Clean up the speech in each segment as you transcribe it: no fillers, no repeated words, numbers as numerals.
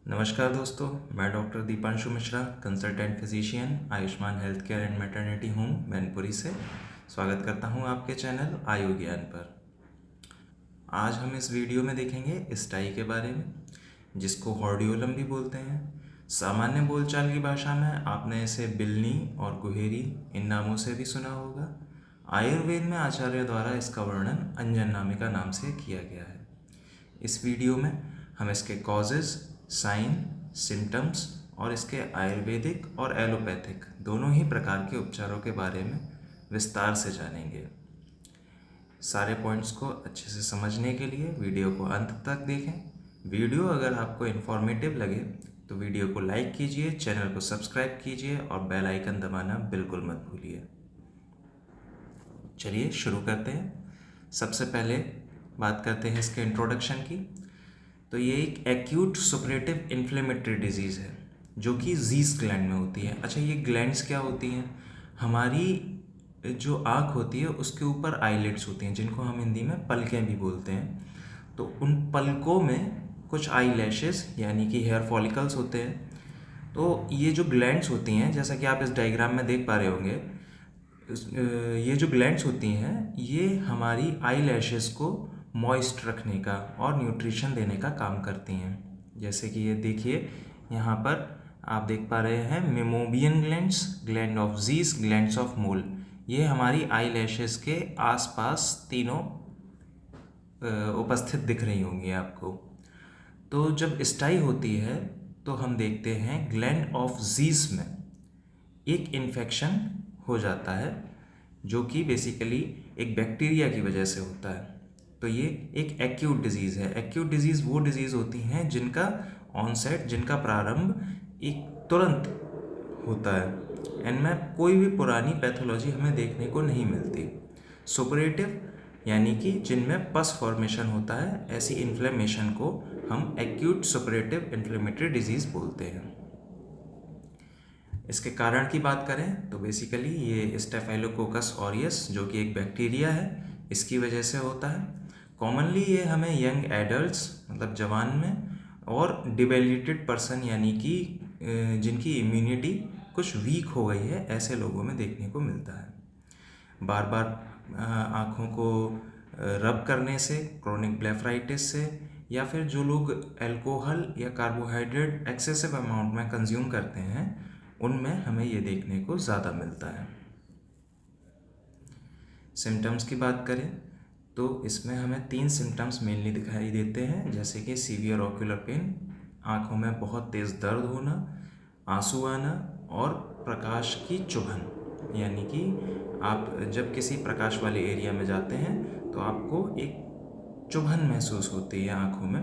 नमस्कार दोस्तों, मैं doctor Deepanshu Mishra, consultant physician, Ayushman health care and maternity home Mainpuri से स्वागत करता हूं आपके चैनल आयु ज्ञान पर। आज हम इस वीडियो में देखेंगे स्टाई के बारे में, जिसको हॉर्डियोलम भी बोलते हैं। सामान्य बोलचाल की भाषा में आपने इसे बिल्ली और गुहेरी इन नामों से भी सुना होगा। आयुर्वेद में आचार्य द्वारा इसका वर्णन अंजन नामिका नाम से किया गया है। इस वीडियो में हम इसके कॉजेज़, साइन, सिम्टम्स और इसके आयुर्वेदिक और एलोपैथिक दोनों ही प्रकार के उपचारों के बारे में विस्तार से जानेंगे। सारे पॉइंट्स को अच्छे से समझने के लिए वीडियो को अंत तक देखें। वीडियो अगर आपको इन्फॉर्मेटिव लगे तो वीडियो को लाइक कीजिए, चैनल को सब्सक्राइब कीजिए और बेल आइकन दबाना बिल्कुल मत भूलिए। चलिए शुरू करते हैं। सबसे पहले बात करते हैं इसके इंट्रोडक्शन की। तो ये एक एक्यूट सुपरेटिव इन्फ्लेमेटरी डिजीज़ है जो कि ज़ीस ग्लैंड में होती है। अच्छा, ये ग्लैंड्स क्या होती हैं? हमारी जो आँख होती है उसके ऊपर आईलिड्स होती हैं, जिनको हम हिंदी में पलकें भी बोलते हैं। तो उन पलकों में कुछ आई लैशेस यानी कि हेयर फॉलिकल्स होते हैं। तो ये जो ग्लैंड्स होती हैं, जैसा कि आप इस डायग्राम में देख पा रहे होंगे, ये जो ग्लैंड्स होती हैं ये हमारी आई लैशेस को मॉइस्ट रखने का और न्यूट्रिशन देने का काम करती हैं। जैसे कि ये देखिए, यहाँ पर आप देख पा रहे हैं meibomian glands, gland of Zeis, glands of Moll. ये हमारी आई लैशेस के आसपास तीनों उपस्थित दिख रही होंगी आपको। तो जब स्टाई होती है तो हम देखते हैं ग्लैंड ऑफ ज़ीस में एक इन्फेक्शन हो जाता है, जो कि बेसिकली एक बैक्टीरिया की वजह से होता है। तो ये एक एक्यूट डिजीज़ है। एक्यूट डिजीज़ वो डिजीज़ होती हैं जिनका ऑनसेट, जिनका प्रारंभ एक तुरंत होता है, इनमें कोई भी पुरानी पैथोलॉजी हमें देखने को नहीं मिलती। सुपरेटिव यानी कि जिनमें पस फॉर्मेशन होता है, ऐसी इन्फ्लेमेशन को हम एक्यूट सुपरेटिव इन्फ्लेमेटरी डिजीज़ बोलते हैं। इसके कारण की बात करें तो बेसिकली ये स्टेफाइलोकोकस ऑरियस, जो कि एक बैक्टीरिया है, इसकी वजह से होता है। कॉमनली ये हमें यंग एडल्ट्स मतलब जवान में और डिबेलिटेड पर्सन यानी कि जिनकी इम्यूनिटी कुछ वीक हो गई है, ऐसे लोगों में देखने को मिलता है। बार बार आँखों को रब करने से, क्रोनिक ब्लेफराइटिस से, या फिर जो लोग अल्कोहल या कार्बोहाइड्रेट एक्सेसिव अमाउंट में कंज्यूम करते हैं, उनमें हमें ये देखने को ज़्यादा मिलता है। सिम्टम्स की बात करें तो इसमें हमें 3 सिम्टम्स मेनली दिखाई देते हैं, जैसे कि सीवियर ऑक्यूलर पेन, आँखों में बहुत तेज़ दर्द होना, आंसू आना और प्रकाश की चुभन। यानी कि आप जब किसी प्रकाश वाले एरिया में जाते हैं तो आपको एक चुभन महसूस होती है आँखों में।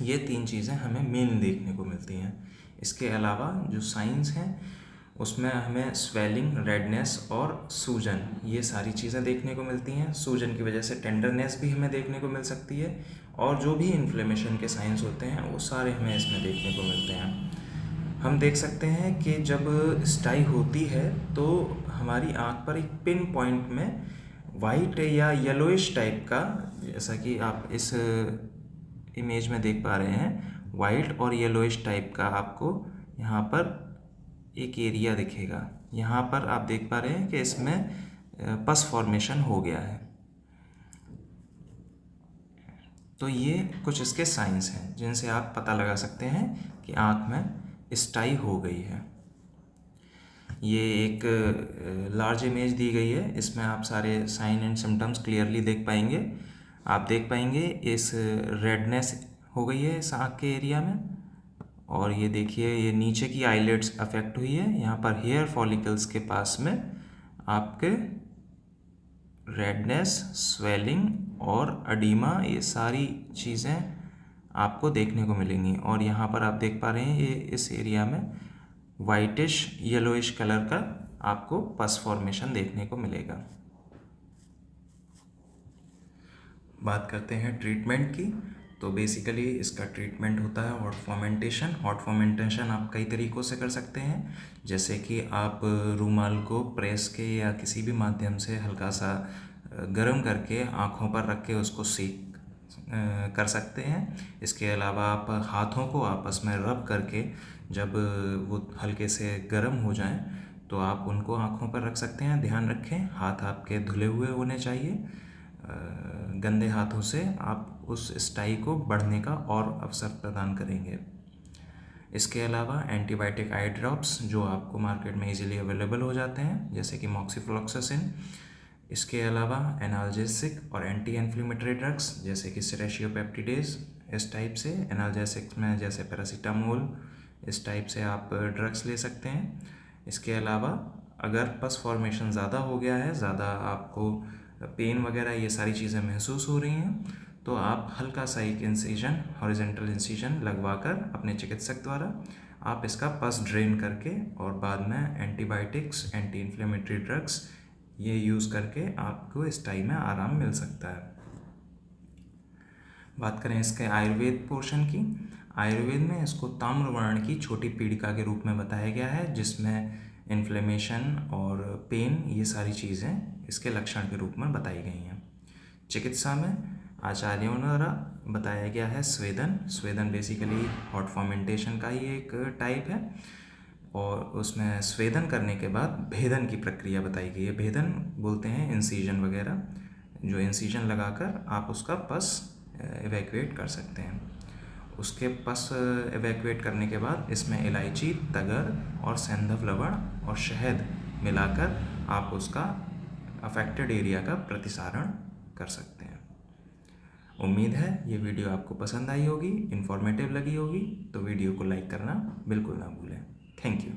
ये 3 चीज़ें हमें मेन देखने को मिलती हैं। इसके अलावा जो साइंस हैं उसमें हमें स्वेलिंग, रेडनेस और सूजन, ये सारी चीज़ें देखने को मिलती हैं। सूजन की वजह से टेंडरनेस भी हमें देखने को मिल सकती है, और जो भी इन्फ्लेमेशन के साइंस होते हैं वो सारे हमें इसमें देखने को मिलते हैं। हम देख सकते हैं कि जब स्टाई होती है तो हमारी आँख पर एक पिन पॉइंट में वाइट या येलोइश टाइप का, जैसा कि आप इस इमेज में देख पा रहे हैं, वाइट और येलोइश टाइप का आपको यहाँ पर एक एरिया दिखेगा। यहाँ पर आप देख पा रहे हैं कि इसमें पस फॉर्मेशन हो गया है। तो ये कुछ इसके साइंस हैं जिनसे आप पता लगा सकते हैं कि आँख में स्टाई हो गई है। ये एक लार्ज इमेज दी गई है, इसमें आप सारे साइन एंड सिम्टम्स क्लियरली देख पाएंगे। आप देख पाएंगे इस रेडनेस हो गई है इस आँख के एरिया में, और ये देखिए ये नीचे की आईलिड्स अफेक्ट हुई है। यहाँ पर हेयर फॉलिकल्स के पास में आपके रेडनेस, स्वेलिंग और अडीमा, ये सारी चीज़ें आपको देखने को मिलेंगी। और यहाँ पर आप देख पा रहे हैं ये इस एरिया में वाइटिश येलोइश कलर का आपको पस फॉर्मेशन देखने को मिलेगा। बात करते हैं ट्रीटमेंट की। तो बेसिकली इसका ट्रीटमेंट होता है हॉट फर्मेंटेशन। हॉट फर्मेंटेशन आप कई तरीक़ों से कर सकते हैं, जैसे कि आप रूमाल को प्रेस के या किसी भी माध्यम से हल्का सा गर्म करके आँखों पर रख के उसको सेक कर सकते हैं। इसके अलावा आप हाथों को आपस में रब करके जब वो हल्के से गर्म हो जाएं तो आप उनको आँखों पर रख सकते हैं। ध्यान रखें हाथ आपके धुले हुए होने चाहिए। गंदे हाथों से आप उस स्टाई को बढ़ने का और अवसर प्रदान करेंगे। इसके अलावा एंटीबायोटिक आई ड्रॉप्स जो आपको मार्केट में इजीली अवेलेबल हो जाते हैं, जैसे कि मॉक्सिफ्लॉक्सासिन। इसके अलावा एनाल्जेसिक और एंटी इन्फ्लेमेटरी ड्रग्स जैसे कि सेरेशियोपेप्टिडेज, इस टाइप से एनाल्जेसिक्स में जैसे पैरासीटामोल, इस टाइप से आप ड्रग्स ले सकते हैं। इसके अलावा अगर पस फॉर्मेशन ज़्यादा हो गया है, ज़्यादा आपको पेन वगैरह ये सारी चीज़ें महसूस हो रही हैं, तो आप हल्का सा एक इंसिजन, हॉरिजेंटल इंसिजन लगवाकर अपने चिकित्सक द्वारा आप इसका पस ड्रेन करके और बाद में एंटीबायोटिक्स, एंटी इन्फ्लेमेटरी ड्रग्स ये यूज़ करके आपको इस टाइम में आराम मिल सकता है। बात करें इसके आयुर्वेद पोर्शन की। आयुर्वेद में इसको ताम्र वर्ण की छोटी पीड़िका के रूप में बताया गया है, जिसमें इन्फ्लेमेशन और पेन ये सारी चीज़ें इसके लक्षण के रूप में बताई गई हैं। चिकित्सा में आचार्यों द्वारा बताया गया है स्वेदन। स्वेदन बेसिकली हॉट फर्मेंटेशन का ही एक टाइप है और उसमें स्वेदन करने के बाद भेदन की प्रक्रिया बताई गई है। भेदन बोलते हैं इंसीजन वगैरह, जो इंसीजन लगाकर आप उसका पस एवैक्यूएट कर सकते हैं। उसके पस एवैक्यूएट करने के बाद इसमें इलायची, तगर और सेंधव लवण और शहद मिलाकर आप उसका अफेक्टेड एरिया का प्रतिसारण कर सकते हैं। उम्मीद है ये वीडियो आपको पसंद आई होगी, इन्फॉर्मेटिव लगी होगी, तो वीडियो को लाइक करना बिल्कुल ना भूलें। Thank you.